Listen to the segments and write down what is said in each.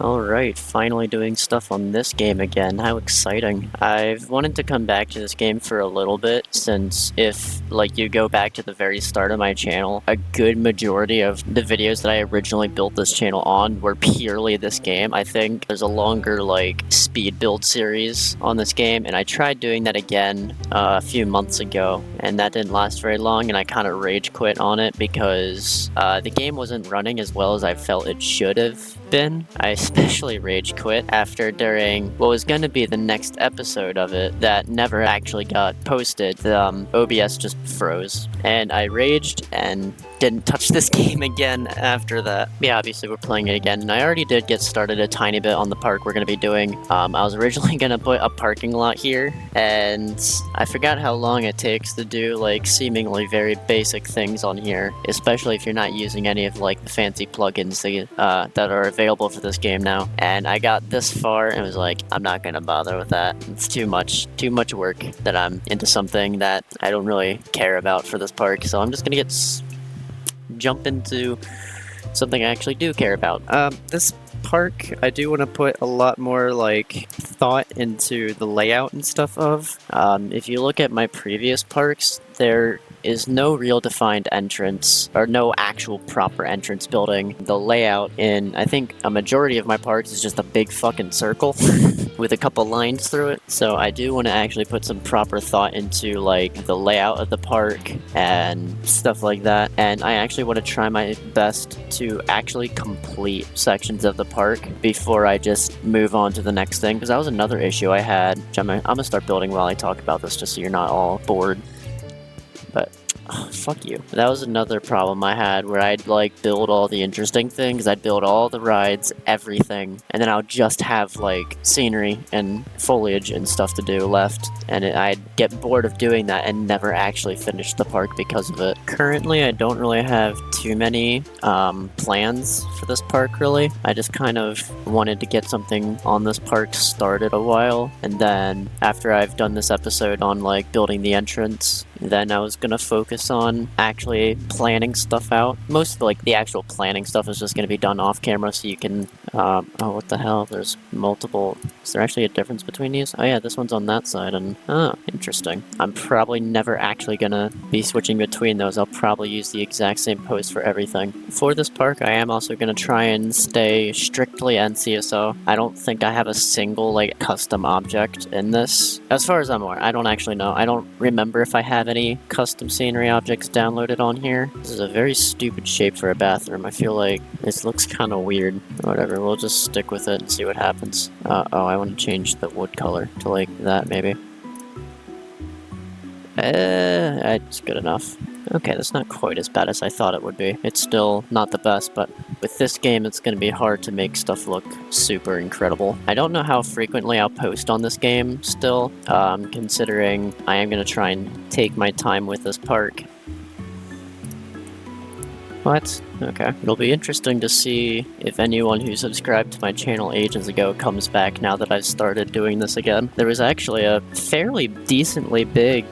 Alright, finally doing stuff on this game again. How exciting. I've wanted to come back to this game for a little bit, since if, you go back to the very start of my channel, a good majority of the videos that I originally built this channel on were purely this game. I think there's a longer, speed build series on this game, and I tried doing that again a few months ago, and that didn't last very long, and I kind of rage quit on it because the game wasn't running as well as I felt it should have been. I especially rage quit after during what was going to be the next episode of it that never actually got posted. The OBS just froze, and I raged and didn't touch this game again after that. Yeah, obviously we're playing it again, and I already did get started a tiny bit on the park we're going to be doing. I was originally going to put a parking lot here, and I forgot how long it takes to do seemingly very basic things on here, especially if you're not using any of the fancy plugins that are available for this game now. And I got this far and was like, I'm not gonna bother with that. It's too much work that I'm into something that I don't really care about for this park. So I'm just gonna jump into something I actually do care about. This park, I do want to put a lot more thought into the layout and stuff of. If you look at my previous parks, there is no real defined entrance, or no actual proper entrance building. The layout in, I think, a majority of my parks is just a big fucking circle with a couple lines through it. So I do want to actually put some proper thought into the layout of the park and stuff like that. And I actually want to try my best to actually complete sections of the park before I just move on to the next thing, because that was another issue I had, which I'm gonna start building while I talk about this just so you're not all bored. But fuck you. That was another problem I had, where I'd build all the interesting things, I'd build all the rides, everything, and then I'll just have scenery and foliage and stuff to do left, and I'd get bored of doing that and never actually finish the park because of it. Currently, I don't really have too many plans for this park, really. I just kind of wanted to get something on this park started a while, and then after I've done this episode on building the entrance, then I was gonna focus on actually planning stuff out. Most of the actual planning stuff is just gonna be done off camera, so you can oh, what the hell, there's multiple. Is there actually a difference between these? Oh yeah, this one's on that side, and oh, interesting. I'm probably never actually gonna be switching between those. I'll probably use the exact same post for everything. For this park, I am also gonna try and stay strictly NCSO. I don't think I have a single custom object in this, as far as I'm aware. I don't actually know. I don't remember if I have any custom scenery objects downloaded on here. This is a very stupid shape for a bathroom. I feel like this looks kind of weird. Whatever, we'll just stick with it and see what happens. Oh, I want to change the wood color to that, maybe. It's good enough. Okay, that's not quite as bad as I thought it would be. It's still not the best, but with this game, it's going to be hard to make stuff look super incredible. I don't know how frequently I'll post on this game still, considering I am going to try and take my time with this park. What? Okay. It'll be interesting to see if anyone who subscribed to my channel ages ago comes back now that I've started doing this again. There was actually a fairly decently big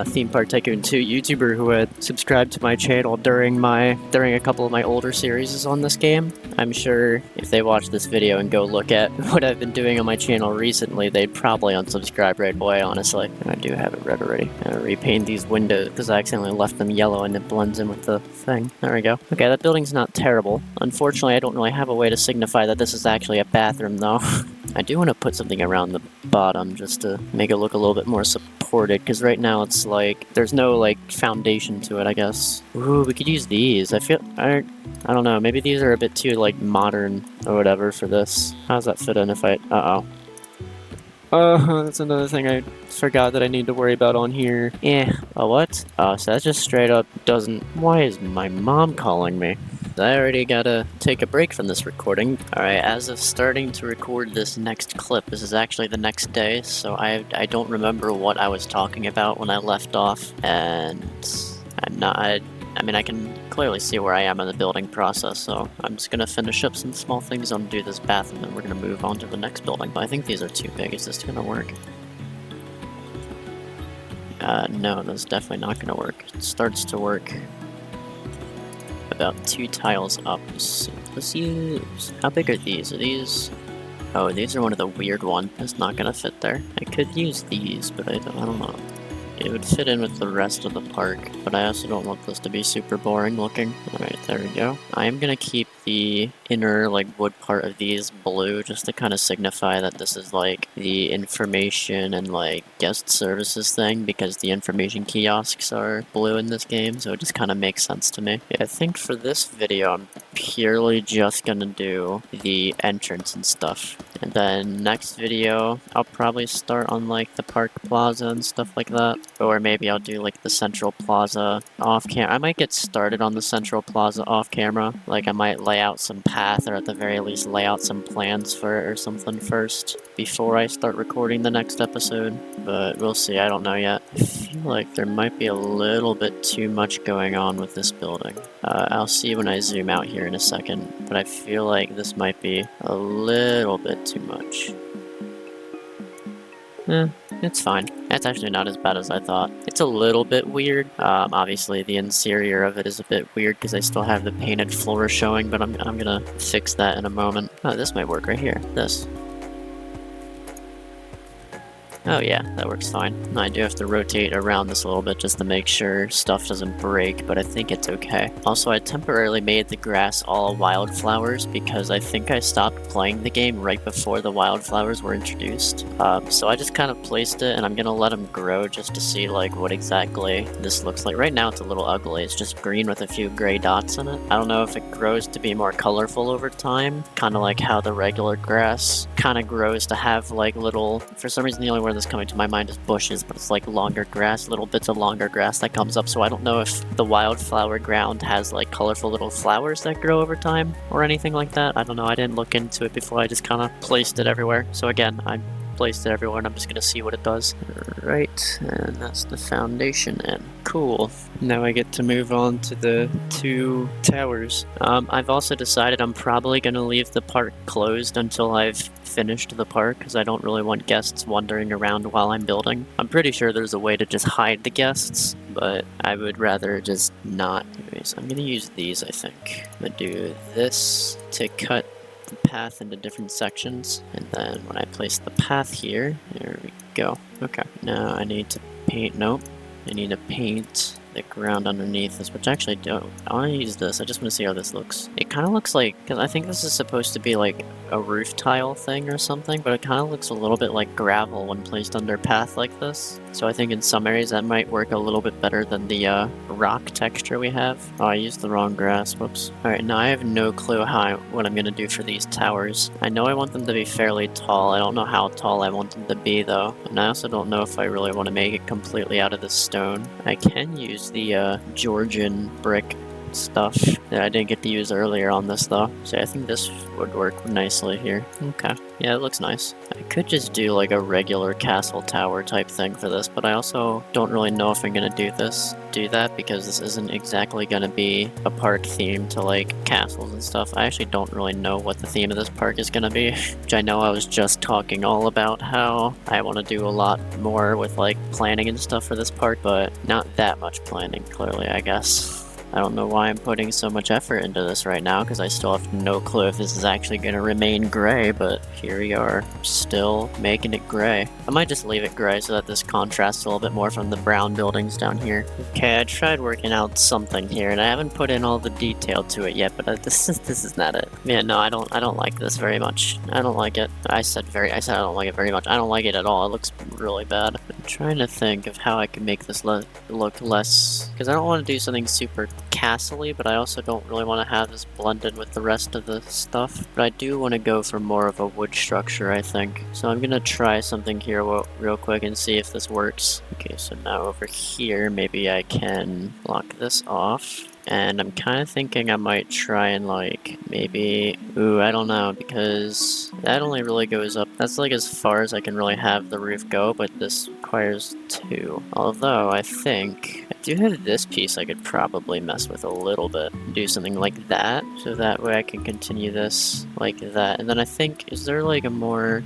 Theme Park Tycoon 2 YouTuber who had subscribed to my channel during a couple of my older series on this game. I'm sure if they watch this video and go look at what I've been doing on my channel recently, they'd probably unsubscribe right away, honestly. And I do have it red already. I'm gonna repaint these windows because I accidentally left them yellow and it blends in with the thing. There we go. Okay, that building's not terrible. Unfortunately, I don't really have a way to signify that this is actually a bathroom, though. I do want to put something around the bottom just to make it look a little bit more supported, because right now it's there's no foundation to it, I guess. Ooh, we could use these. I don't know, maybe these are a bit too modern or whatever for this. How does that fit in if I... Uh-oh. Oh, that's another thing I forgot that I need to worry about on here. Oh, what? Oh, so that just straight up doesn't... Why is my mom calling me? I already gotta take a break from this recording. Alright, as of starting to record this next clip, this is actually the next day, so I don't remember what I was talking about when I left off, and I mean, I can clearly see where I am in the building process, so I'm just gonna finish up some small things on do this bathroom, and we're gonna move on to the next building. But I think these are too big. Is this gonna work? No, that's definitely not gonna work. It starts to work about 2 tiles up. So Let's use... How big are these? Are these... Oh, these are one of the weird ones. It's not gonna fit there. I could use these, but I don't know. It would fit in with the rest of the park, but I also don't want this to be super boring looking. Alright, there we go. I am gonna keep the inner, like, wood part of these blue, just to kind of signify that this is, like, the information and, like, guest services thing, because the information kiosks are blue in this game, so it just kind of makes sense to me. Yeah, I think for this video, I'm purely just gonna do the entrance and stuff. And then next video, I'll probably start on, like, the park plaza and stuff like that. Or maybe I'll do, like, the central plaza off camera. I might get started on the central plaza off camera. Like, I might lay out some path, or at the very least lay out some plans for it or something first before I start recording the next episode. But we'll see, I don't know yet. I feel like there might be a little bit too much going on with this building. I'll see when I zoom out here in a second, but I feel like this might be a little bit too much. It's fine. It's actually not as bad as I thought. It's a little bit weird. Obviously the interior of it is a bit weird because I still have the painted floor showing, but I'm gonna fix that in a moment. Oh, this might work right here. This. Oh yeah, that works fine. I do have to rotate around this a little bit just to make sure stuff doesn't break, but I think it's okay. Also, I temporarily made the grass all wildflowers because I think I stopped playing the game right before the wildflowers were introduced. So I just kind of placed it, and I'm gonna let them grow just to see like what exactly this looks like. Right now it's a little ugly. It's just green with a few gray dots in it. I don't know if it grows to be more colorful over time, kind of like how the regular grass kind of grows to have like little, for some reason the only word that's coming to my mind is bushes, but it's like longer grass, little bits of longer grass that comes up, so I don't know if the wildflower ground has like colorful little flowers that grow over time or anything like that. I don't know, I didn't look into it before, I just kind of placed it everywhere. So again, I placed it everywhere and I'm just gonna see what it does. Right, and that's the foundation in. Cool. Now I get to move on to the two towers. I've also decided I'm probably gonna leave the park closed until I've finished the park because I don't really want guests wandering around while I'm building. I'm pretty sure there's a way to just hide the guests, but I would rather just not. Anyways, I'm gonna use these, I think. I'm gonna do this to cut the path into different sections, and then when I place the path here, there we go. Okay, now I need to paint, nope, I need to paint the ground underneath this, which actually don't. I want to use this, I just want to see how this looks. It kind of looks like, because I think this is supposed to be like a roof tile thing or something, but it kind of looks a little bit like gravel when placed under path like this. So I think in some areas that might work a little bit better than the rock texture we have. Oh, I used the wrong grass, whoops. Alright, now I have no clue what I'm going to do for these towers. I know I want them to be fairly tall, I don't know how tall I want them to be though, and I also don't know if I really want to make it completely out of the stone. I can use the Georgian brick stuff that I didn't get to use earlier on this though, so I think this would work nicely here. Okay, yeah, it looks nice. I could just do like a regular castle tower type thing for this, but I also don't really know if I'm gonna do that because this isn't exactly gonna be a park theme to like castles and stuff. I actually don't really know what the theme of this park is gonna be, which I know I was just talking all about how I want to do a lot more with like planning and stuff for this park, but not that much planning clearly, I guess. I don't know why I'm putting so much effort into this right now, because I still have no clue if this is actually going to remain gray, but here we are, still making it gray. I might just leave it gray so that this contrasts a little bit more from the brown buildings down here. Okay, I tried working out something here, and I haven't put in all the detail to it yet, but this is not it. Yeah, no, I don't like this very much. I don't like it. I said I don't like it very much. I don't like it at all. It looks really bad. I'm trying to think of how I can make this look less, because I don't want to do something super castle-y, but I also don't really want to have this blended with the rest of the stuff. But I do want to go for more of a wood structure, I think. So I'm gonna try something here real quick and see if this works. Okay, so now over here, maybe I can block this off. And I'm kind of thinking I might try and like, maybe, ooh, I don't know, because that only really goes up, that's like as far as I can really have the roof go, but this requires 2. Although, I think, I do have this piece I could probably mess with a little bit, do something like that, so that way I can continue this like that. And then I think, is there like a more...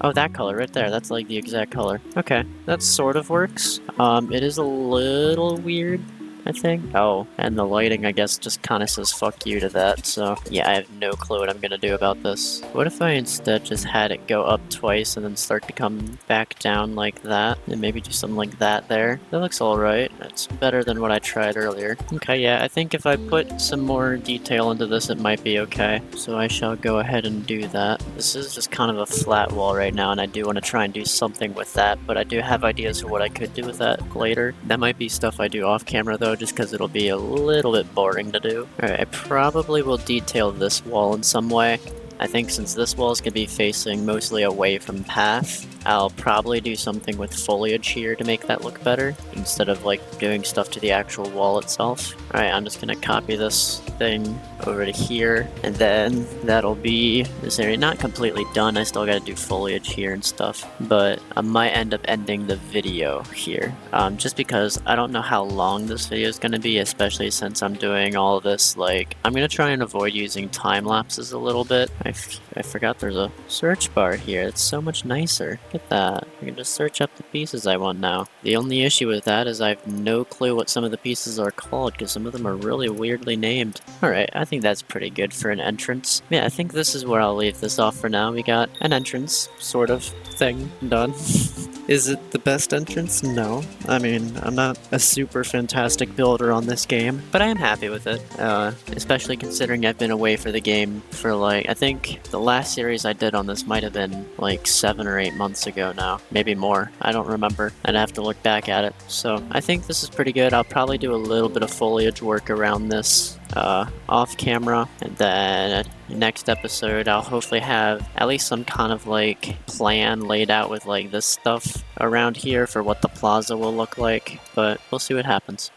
Oh, that color right there, that's like the exact color. Okay, that sort of works. It is a little weird. I think. Oh, and the lighting, I guess, just kind of says fuck you to that, so yeah, I have no clue what I'm gonna do about this. What if I instead just had it go up twice and then start to come back down like that, and maybe do something like that there? That looks alright. That's better than what I tried earlier. Okay, yeah, I think if I put some more detail into this, it might be okay. So I shall go ahead and do that. This is just kind of a flat wall right now, and I do want to try and do something with that, but I do have ideas for what I could do with that later. That might be stuff I do off camera though, just because it'll be a little bit boring to do. Alright, I probably will detail this wall in some way. I think since this wall is going to be facing mostly away from path, I'll probably do something with foliage here to make that look better, instead of like doing stuff to the actual wall itself. Alright, I'm just going to copy this thing over to here, and then that'll be this area. Not completely done, I still got to do foliage here and stuff, but I might end up ending the video here, just because I don't know how long this video is going to be, especially since I'm doing all of this. Like, I'm going to try and avoid using time lapses a little bit. I forgot there's a search bar here. It's so much nicer. Look at that. I can just search up the pieces I want now. The only issue with that is I have no clue what some of the pieces are called, because some of them are really weirdly named. Alright, I think that's pretty good for an entrance. Yeah, I think this is where I'll leave this off for now. We got an entrance, sort of, thing done. Is it the best entrance? No. I mean, I'm not a super fantastic builder on this game, but I am happy with it. Especially considering I've been away for the game for like, I think the last series I did on this might have been like 7 or 8 months ago now. Maybe more. I don't remember. I'd have to look back at it. So I think this is pretty good. I'll probably do a little bit of foliage work around this off camera, and then next episode I'll hopefully have at least some kind of like plan laid out with like this stuff around here for what the plaza will look like, but we'll see what happens.